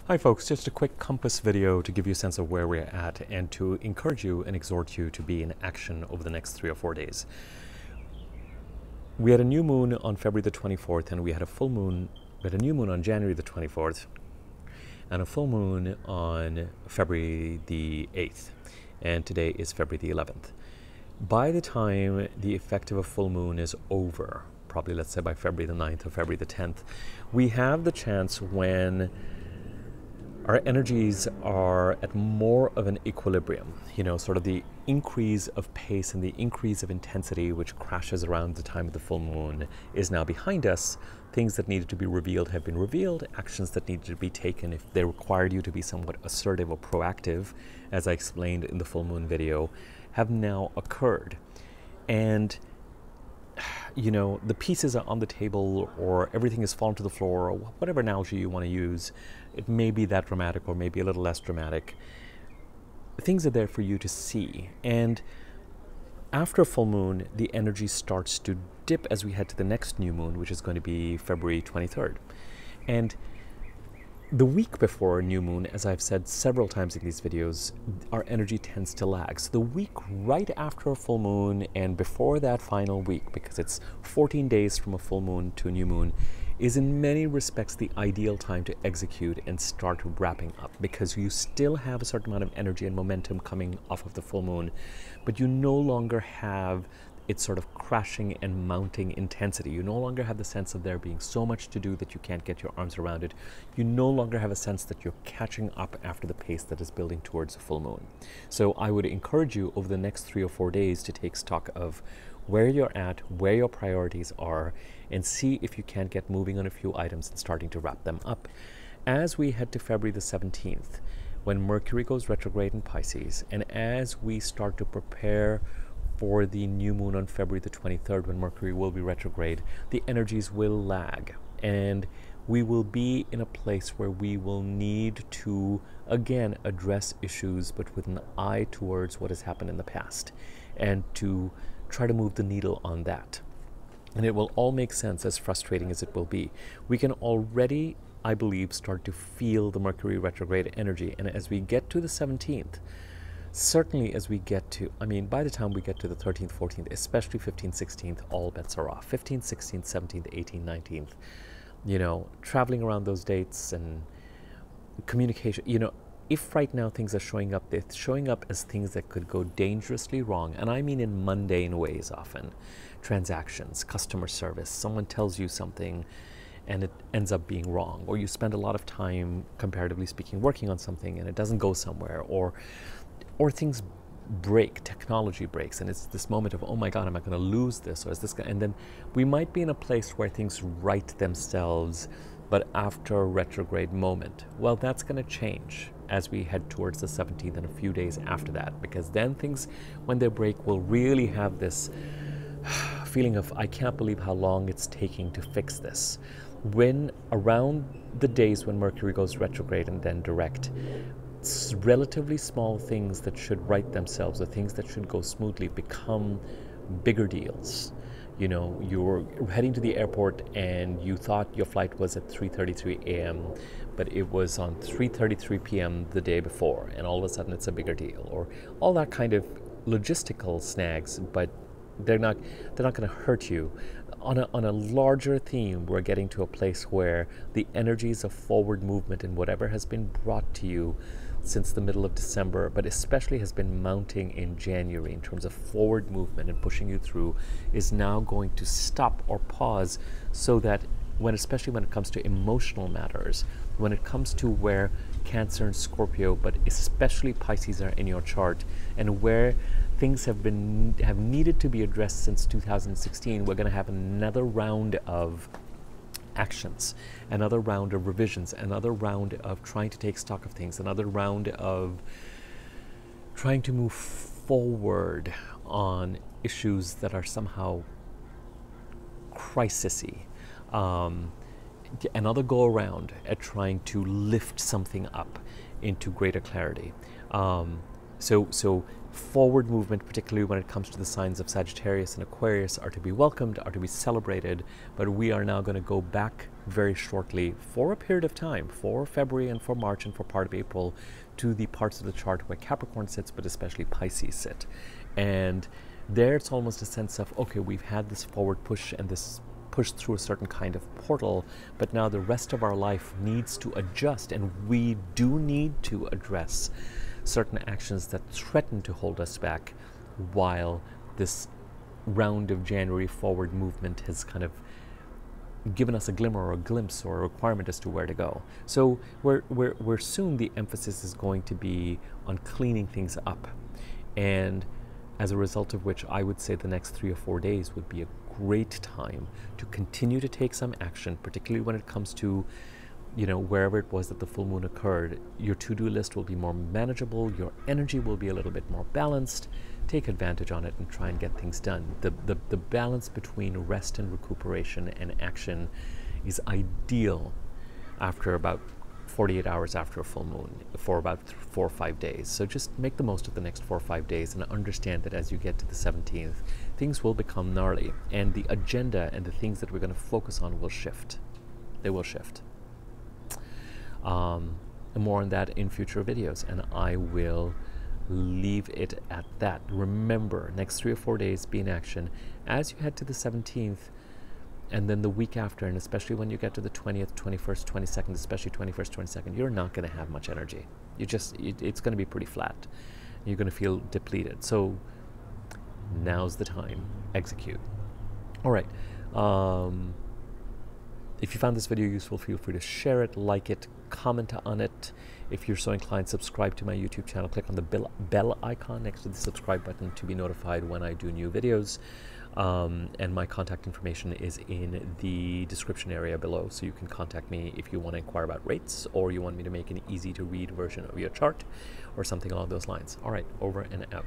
Hi folks, just a quick compass video to give you a sense of where we're at and to encourage you and exhort you to be in action over the next 3 or 4 days. We had a new moon on February the 24th and we had a new moon on January the 24th and a full moon on February the 8th, and today is February the 11th. By the time the effect of a full moon is over, probably let's say by February the 9th or February the 10th, we have the chance when our energies are at more of an equilibrium, sort of the increase of pace and the increase of intensity which crashes around the time of the full moon is now behind us. Things that needed to be revealed have been revealed. Actions that needed to be taken, if they required you to be somewhat assertive or proactive, as I explained in the full moon video, have now occurred. And the pieces are on the table, or everything has fallen to the floor, or whatever analogy you want to use. It may be that dramatic or maybe a little less dramatic. Things are there for you to see. And after a full moon, the energy starts to dip as we head to the next new moon, which is going to be February 23rd. And the week before a new moon, as I've said several times in these videos, our energy tends to lag. So the week right after a full moon and before that final week, because it's 14 days from a full moon to a new moon, is in many respects the ideal time to execute and start wrapping up, because you still have a certain amount of energy and momentum coming off of the full moon, but you no longer have its sort of crashing and mounting intensity. You no longer have the sense of there being so much to do that you can't get your arms around it. You no longer have a sense that you're catching up after the pace that is building towards a full moon. So I would encourage you over the next 3 or 4 days to take stock of where you're at, where your priorities are, and see if you can't get moving on a few items and starting to wrap them up. As we head to February the 17th, when Mercury goes retrograde in Pisces, and as we start to prepare for the new moon on February the 23rd, when Mercury will be retrograde, the energies will lag, and we will be in a place where we will need to again address issues, but with an eye towards what has happened in the past, and to try to move the needle on that. And it will all make sense, as frustrating as it will be. We can already, I believe, start to feel the Mercury retrograde energy, and as we get to the 17th, certainly as we get to, by the time we get to the 13th, 14th, especially 15th, 16th, all bets are off. 15th, 16th, 17th, 18th, 19th, traveling around those dates and communication, if right now things are showing up, they're showing up as things that could go dangerously wrong. And I mean in mundane ways often. Transactions, customer service, someone tells you something and it ends up being wrong. Or you spend a lot of time, comparatively speaking, working on something and it doesn't go somewhere. Or things break, technology breaks, and it's this moment of, oh my God, am I going to lose this? Or is this going to... And then we might be in a place where things right themselves, but after a retrograde moment. Well, that's going to change as we head towards the 17th and a few days after that, because then things, when they break, will really have this feeling of, I can't believe how long it's taking to fix this. When around the days when Mercury goes retrograde and then direct, relatively small things that should right themselves, or things that should go smoothly, become bigger deals. You're heading to the airport and you thought your flight was at 3:33 a.m., but it was on 3:33 p.m. the day before, and all of a sudden it's a bigger deal, or all that kind of logistical snags, but they're not going to hurt you. On a larger theme, we're getting to a place where the energies of forward movement and whatever has been brought to you since the middle of December, but especially has been mounting in January in terms of forward movement and pushing you through, is now going to stop or pause, so that especially when it comes to emotional matters, when it comes to where Cancer and Scorpio, but especially Pisces, are in your chart, and where things have needed to be addressed since 2016, we're going to have another round of actions, another round of revisions, another round of trying to take stock of things, another round of trying to move forward on issues that are somehow crisisy. Another go around at trying to lift something up into greater clarity. So forward movement, particularly when it comes to the signs of Sagittarius and Aquarius, are to be welcomed, are to be celebrated, but we are now going to go back very shortly for a period of time, for February and for March and for part of April, to the parts of the chart where Capricorn sits, but especially Pisces sit. And there it's almost a sense of, okay, we've had this forward push and this push through a certain kind of portal, but now the rest of our life needs to adjust, and we do need to address certain actions that threaten to hold us back while this round of January forward movement has kind of given us a glimmer or a glimpse or a requirement as to where to go. So we're soon the emphasis is going to be on cleaning things up, and as a result of which I would say the next 3 or 4 days would be a great time to continue to take some action, particularly when it comes to, you know, wherever it was that the full moon occurred. Your to-do list will be more manageable, your energy will be a little bit more balanced. Take advantage on it and try and get things done. The balance between rest and recuperation and action is ideal after about 48 hours after a full moon, for about 4 or 5 days. So just make the most of the next 4 or 5 days and understand that as you get to the 17th, things will become gnarly, and the agenda and the things that we're going to focus on will shift. They will shift. And more on that in future videos, and I will leave it at that. Remember, next 3 or 4 days, be in action. As you head to the 17th, and then the week after, and especially when you get to the 20th, 21st, 22nd, especially 21st, 22nd, you're not going to have much energy. It's going to be pretty flat. You're going to feel depleted. So now's the time. Execute. All right. If you found this video useful, feel free to share it, like it, comment on it. If you're so inclined, subscribe to my YouTube channel. Click on the bell icon next to the subscribe button to be notified when I do new videos. And my contact information is in the description area below, so you can contact me if you want to inquire about rates, or you want me to make an easy to read version of your chart or something along those lines. All right, over and out.